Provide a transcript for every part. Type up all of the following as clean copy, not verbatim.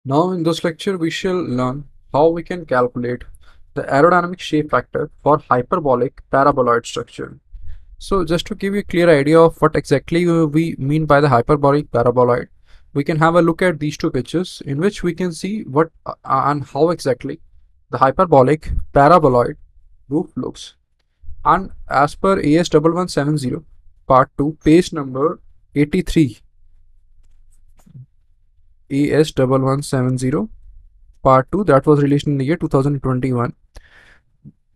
Now in this lecture we shall learn how we can calculate the aerodynamic shape factor for hyperbolic paraboloid structure. So just to give you a clear idea of what exactly we mean by the hyperbolic paraboloid, we can have a look at these two pictures in which we can see what and how exactly the hyperbolic paraboloid roof looks. And as per AS1170 part 2 page number 83, AS1170 part 2 that was released in the year 2021.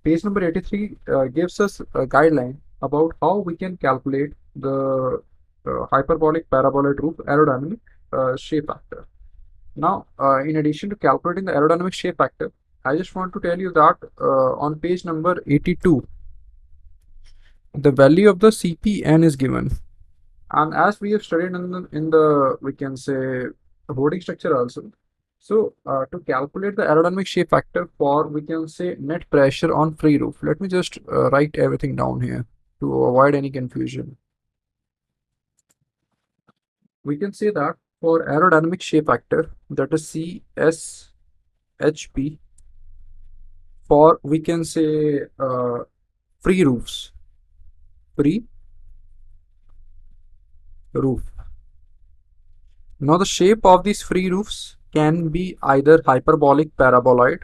Page number 83 gives us a guideline about how we can calculate the hyperbolic paraboloid roof aerodynamic shape factor. Now, in addition to calculating the aerodynamic shape factor, I just want to tell you that on page number 82, the value of the CPN is given. And as we have studied in the we can say boarding structure also. So to calculate the aerodynamic shape factor for we can say net pressure on free roof. Let me just write everything down here to avoid any confusion. We can say that for aerodynamic shape factor, that is CSHP, for we can say free roofs, free roof. Now the shape of these free roofs can be either hyperbolic paraboloid,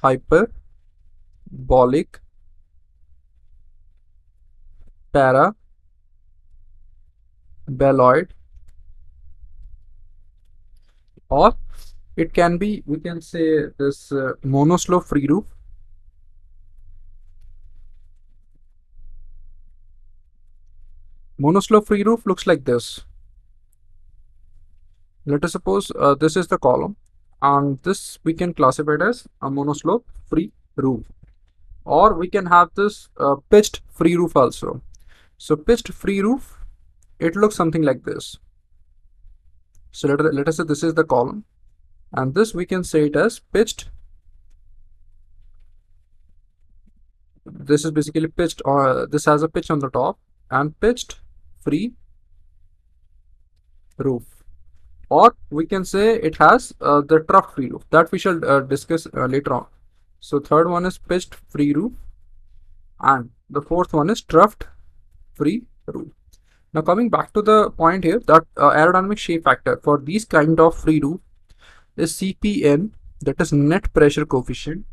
hyperbolic paraboloid, or it can be we can say this monoslope free roof. Monoslope free roof looks like this. Let us suppose this is the column, and this we can classify it as a monoslope free roof, or we can have this pitched free roof also. So pitched free roof, it looks something like this. So let us say this is the column, and this we can say it as pitched. This is basically pitched, or this has a pitch on the top, and pitched free roof, or we can say it has the trough free roof that we shall discuss later on. So third one is pitched free roof, and the fourth one is troughed free roof. Now coming back to the point here, that aerodynamic shape factor for these kind of free roof is CPN, that is net pressure coefficient,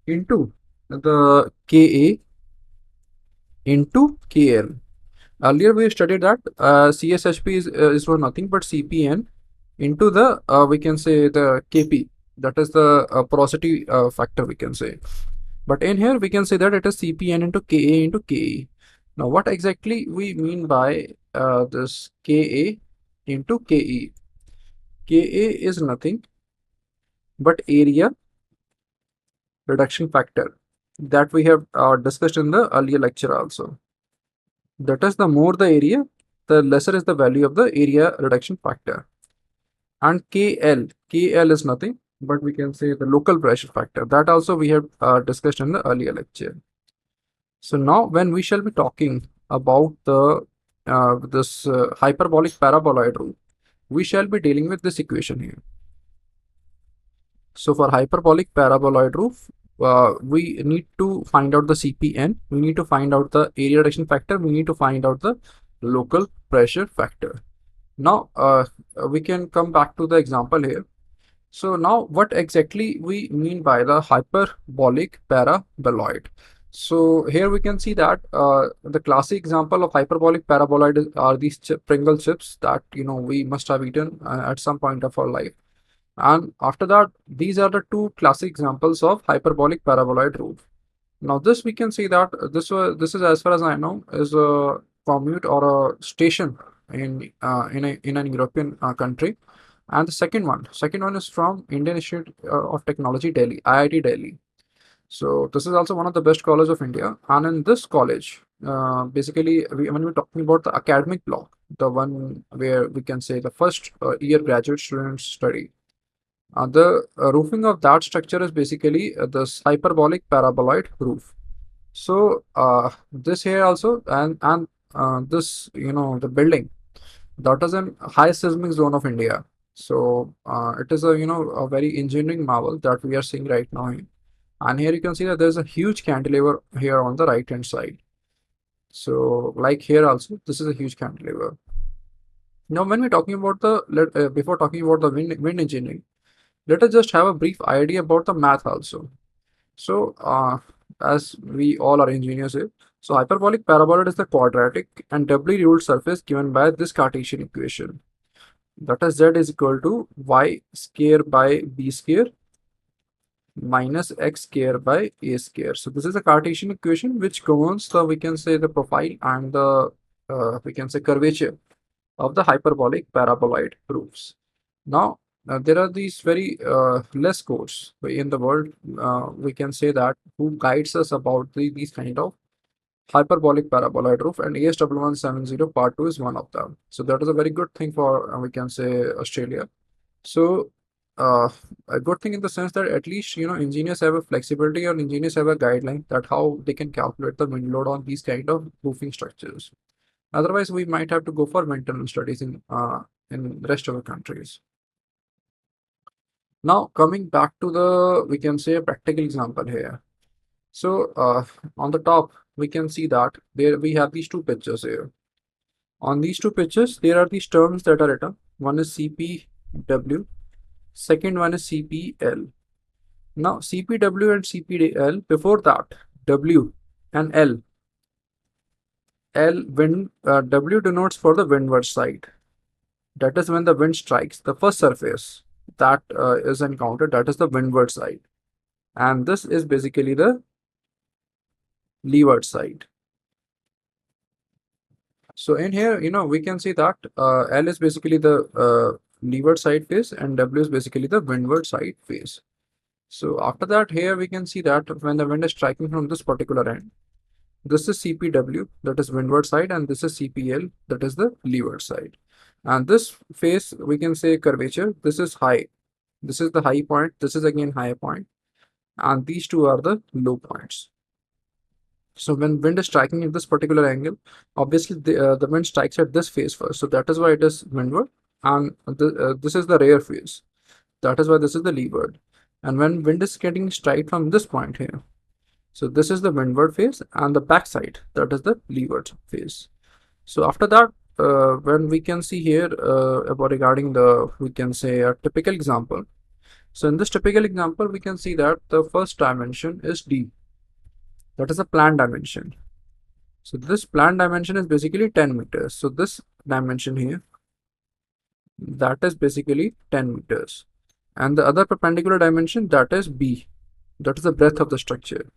into the Ka into Kl. Earlier we studied that CSHP is for nothing but CPN into the we can say the Kp, that is the porosity factor we can say. But in here we can say that it is CPN into Ka into Ke. Now what exactly we mean by this Ka into Ke? Ka is nothing but area reduction factor that we have discussed in the earlier lecture also. That is, the more the area, the lesser is the value of the area reduction factor. And KL is nothing but we can say the local pressure factor, that also we have discussed in the earlier lecture. So now when we shall be talking about the this hyperbolic paraboloid roof, we shall be dealing with this equation here. So for hyperbolic paraboloid roof, we need to find out the CPN, we need to find out the area reduction factor, we need to find out the local pressure factor. Now we can come back to the example here. So now what exactly we mean by the hyperbolic paraboloid? So here we can see that the classic example of hyperbolic paraboloid are these Pringle chips that we must have eaten at some point of our life. And after that, these are the two classic examples of hyperbolic paraboloid roof. Now this we can see that this is, as far as I know, is a commute or a station in an European country. And the second one is from Indian Institute of Technology, Delhi, IIT Delhi. So this is also one of the best college of India. And in this college, basically, when we're talking about the academic block, the one where we can say the first year graduate students study, the roofing of that structure is basically this hyperbolic paraboloid roof. So this here also, and this the building that is in high seismic zone of India. So it is a very engineering marvel that we are seeing right now. And here you can see that there's a huge cantilever here on the right hand side. So like here also, this is a huge cantilever. Now, when we're talking about before talking about the wind engineering, let us just have a brief idea about the math also. So, as we all are engineers here, so hyperbolic paraboloid is the quadratic and doubly ruled surface given by this Cartesian equation. That is z is equal to y square by b square minus x square by a square. So this is a Cartesian equation which governs the, we can say, the profile and the we can say curvature of the hyperbolic paraboloid proofs. Now, there are these very less codes in the world, we can say that, who guides us about these kind of hyperbolic paraboloid roof, and AS1170 part 2 is one of them. So that is a very good thing for, we can say, Australia. So uh, a good thing in the sense that at least, engineers have a flexibility, or engineers have a guideline that how they can calculate the wind load on these kind of roofing structures. Otherwise, we might have to go for maintenance studies in rest of the countries. Now, coming back to the, we can say, a practical example here. So on the top, we can see that there we have these two pictures here. On these two pictures, there are these terms that are written. One is CPW, second one is CPL. Now, CPW and CPL, before that, W and L. W denotes for the windward side. That is when the wind strikes the first surface that is encountered, that is the windward side. And this is basically the leeward side. So in here, we can see that L is basically the leeward side face and W is basically the windward side face. So after that, here we can see that when the wind is striking from this particular end, this is CPW, that is windward side, and this is CPL, that is the leeward side. And this face, we can say curvature, this is high. This is the high point, this is again high point, and these two are the low points. So when wind is striking at this particular angle, obviously the wind strikes at this face first. So that is why it is windward, and this is the rear face. That is why this is the leeward. And when wind is getting strike from this point here, so this is the windward face, and the back side, that is the leeward face. So after that, when we can see here about regarding the, we can say, a typical example. So in this typical example, we can see that the first dimension is D. That is a plan dimension. So this plan dimension is basically 10 meters. So this dimension here, that is basically 10 meters. And the other perpendicular dimension, that is B. That is the breadth of the structure.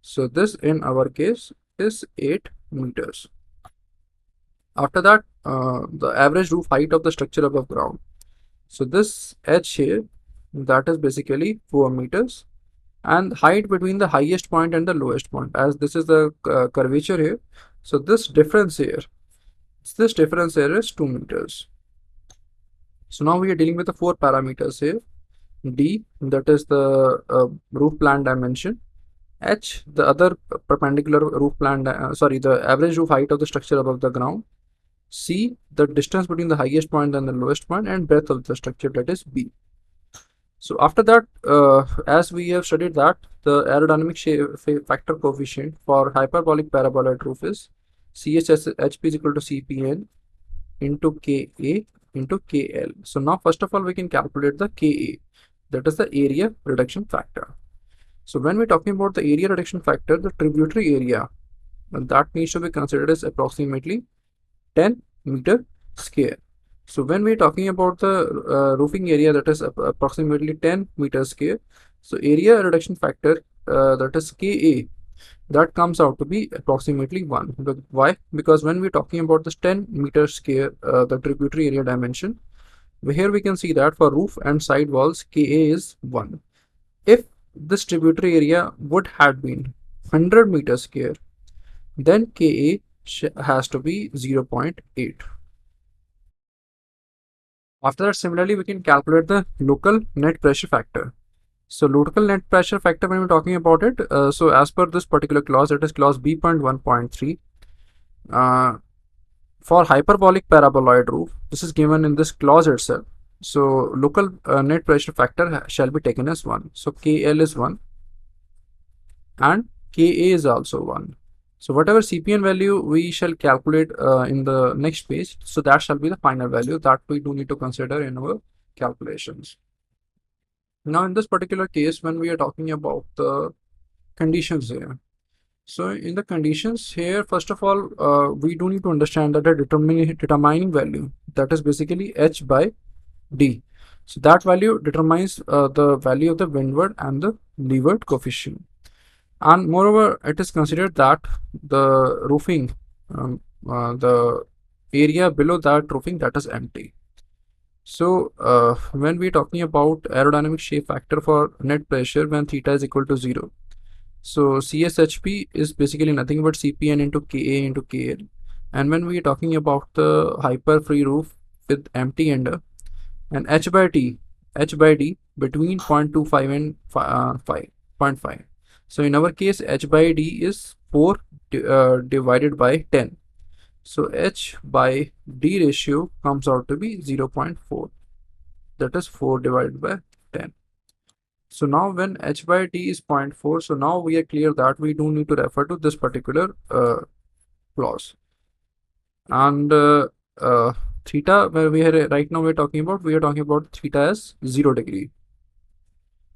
So this in our case is 8 meters. After that, the average roof height of the structure above ground. So this H here, that is basically 4 meters. And height between the highest point and the lowest point, as this is the curvature here. So this difference here is 2 meters. So now we are dealing with the 4 parameters here. D, that is the roof plan dimension. H, the other perpendicular roof plan, the average roof height of the structure above the ground. C, the distance between the highest point and the lowest point, and breadth of the structure, that is B. So after that, as we have studied that the aerodynamic factor coefficient for hyperbolic paraboloid roof is CHHP is equal to CPN into KA into KL. So now first of all, we can calculate the KA, that is the area reduction factor. So when we're talking about the area reduction factor, the tributary area, that needs to be considered as approximately 10 meter square. So when we're talking about the roofing area, that is approximately 10 meters square, so area reduction factor, that is Ka, that comes out to be approximately 1. Why? Because when we're talking about this 10 meters square, the tributary area dimension, here we can see that for roof and side walls, Ka is 1. If this tributary area would have been 100 meters square, then Ka has to be 0.8. After that, similarly, we can calculate the local net pressure factor. So local net pressure factor, when we're talking about it, so as per this particular clause, it is clause B.1.3. For hyperbolic paraboloid roof, this is given in this clause itself. So local net pressure factor shall be taken as 1. So KL is 1 and Ka is also 1. So whatever CPN value we shall calculate in the next page, so that shall be the final value that we do need to consider in our calculations. Now in this particular case, when we are talking about the conditions here, so in the conditions here, first of all, we do need to understand that a determining value, that is basically h by d. So that value determines the value of the windward and the leeward coefficient. And moreover, it is considered that the roofing, the area below that roofing, that is empty. So when we're talking about aerodynamic shape factor for net pressure when theta is equal to 0, so CSHP is basically nothing but CPN into Ka into KL. And when we are talking about the hyper free roof with empty ender, and h by d between 0.25 and 5.5. So in our case, h by d is 4 divided by 10. So h by d ratio comes out to be 0.4. That is 4 divided by 10. So now when h by d is 0.4, so now we are clear that we do need to refer to this particular clause. And theta, where we are right now, we are talking about theta as 0 degree.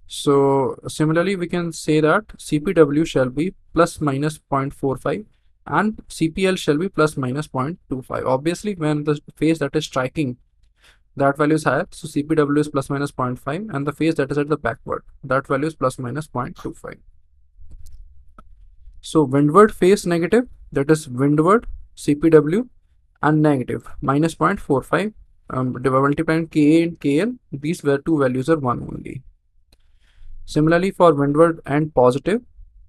So similarly, we can say that CPW shall be plus minus 0.45 and CPL shall be plus minus 0.25. Obviously, when the phase that is striking, that value is higher, so CPW is plus minus 0.5, and the phase that is at the backward, that value is plus minus 0.25. So windward phase negative, that is windward CPW, and negative minus 0.45 multiplying Ka and KL, these were two values are 1 only. Similarly, for windward and positive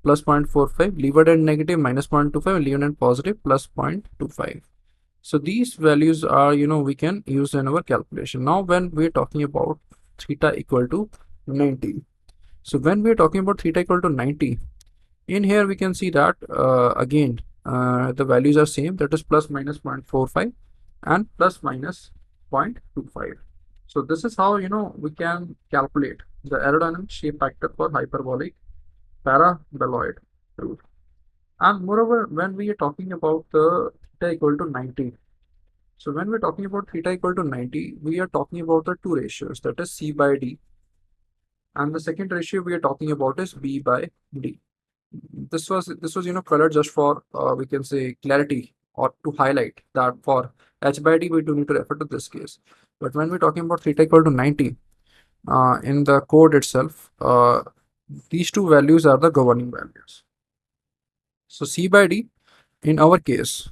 plus 0.45, leeward and negative minus 0.25, leeward and positive plus 0.25. So these values are, we can use in our calculation. Now when we're talking about theta equal to 90, so when we're talking about theta equal to 90, in here we can see that again the values are same, that is plus minus 0.45 and plus minus 0.25. So this is how we can calculate the aerodynamic shape factor for hyperbolic paraboloid roof. And moreover, when we are talking about the theta equal to 90, so when we're talking about theta equal to 90, we are talking about the two ratios, that is C by D, and the second ratio we are talking about is B by D. This was colored just for we can say clarity, or to highlight that for h by d we do need to refer to this case. But when we're talking about theta equal to 90, in the code itself, these two values are the governing values. So C by D, in our case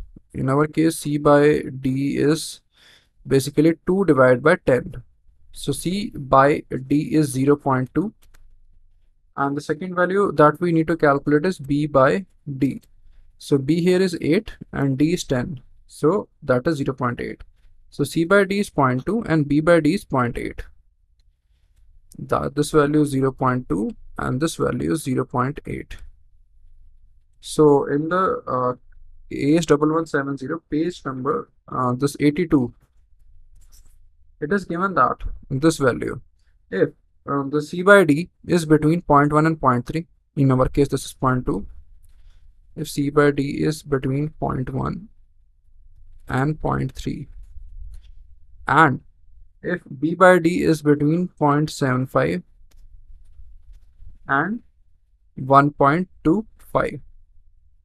C by D is basically 2 divided by 10. So C by D is 0.2, and the second value that we need to calculate is B by D. So B here is 8 and D is 10, so that is 0.8. So C by D is 0.2 and B by D is 0.8. This value is 0.2 and this value is 0.8. So in the AS1170 page number this 82, it is given that this value, if the C by D is between 0.1 and 0.3, in our case this is 0.2, if C by D is between 0.1 and 0.3, and if B by D is between 0.75 and 1.25,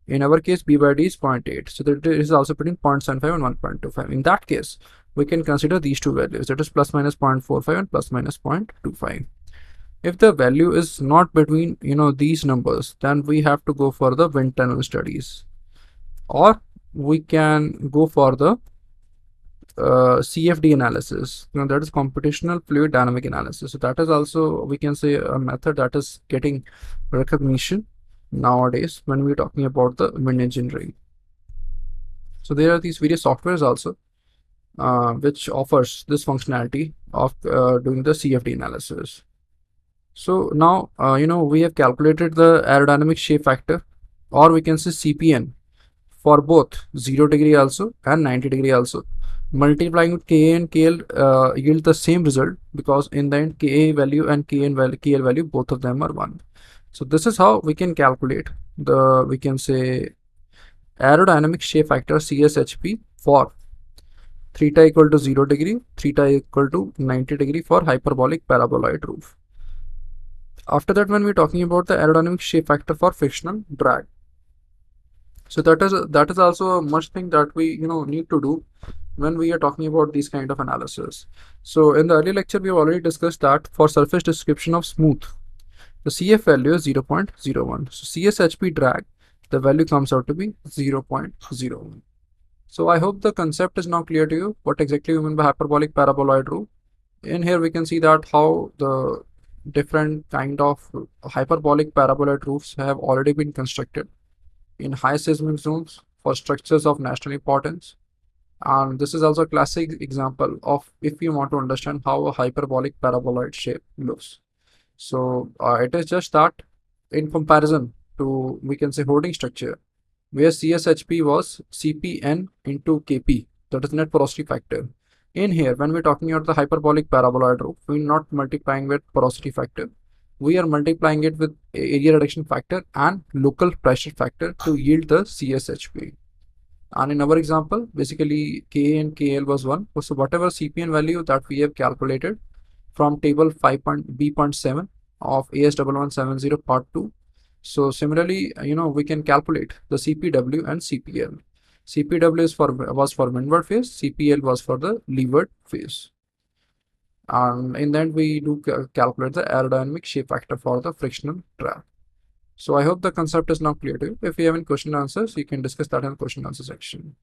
in our case B by D is 0.8, so that it is also between 0.75 and 1.25. In that case, we can consider these two values, that is plus minus 0.45 and plus minus 0.25. If the value is not between these numbers, then we have to go for the wind tunnel studies, or we can go for the CFD analysis, that is computational fluid dynamic analysis. So that is also, we can say, a method that is getting recognition nowadays when we're talking about the wind engineering. So there are these various softwares also which offers this functionality of doing the CFD analysis. So now we have calculated the aerodynamic shape factor, or we can say CPN, for both 0 degree also and 90 degree also. multiplying with Ka and Kl yield the same result, because in the end Ka value and Kl value, both of them are 1. So this is how we can calculate the, we can say, aerodynamic shape factor CSHP for theta equal to 0 degree, theta equal to 90 degree for hyperbolic paraboloid roof. After that, when we're talking about the aerodynamic shape factor for frictional drag, so that is also a much thing that we need to do when we are talking about these kind of analysis. So in the earlier lecture, we have already discussed that for surface description of smooth, the CF value is 0.01. So CSHP drag, the value comes out to be 0.01. So I hope the concept is now clear to you, what exactly we mean by hyperbolic paraboloid roof. In here we can see that how the different kind of hyperbolic paraboloid roofs have already been constructed in high seismic zones for structures of national importance. And this is also a classic example of if you want to understand how a hyperbolic paraboloid shape looks. So it is just that in comparison to, we can say, holding structure, where CSHP was CPN into KP, that is net porosity factor. In here, when we're talking about the hyperbolic paraboloid roof, we're not multiplying with porosity factor. We are multiplying it with area reduction factor and local pressure factor to yield the CSHP. And in our example, basically K and KL was 1. So whatever CPN value that we have calculated from table 5.B.7 of AS1170 part 2. So similarly, we can calculate the CPW and CPL. CPW was for windward phase, CPL was for the leeward phase. And in the end, we do calculate the aerodynamic shape factor for the frictional drag. So I hope the concept is now clear to you. If you have any question and answers, you can discuss that in the question and answer section.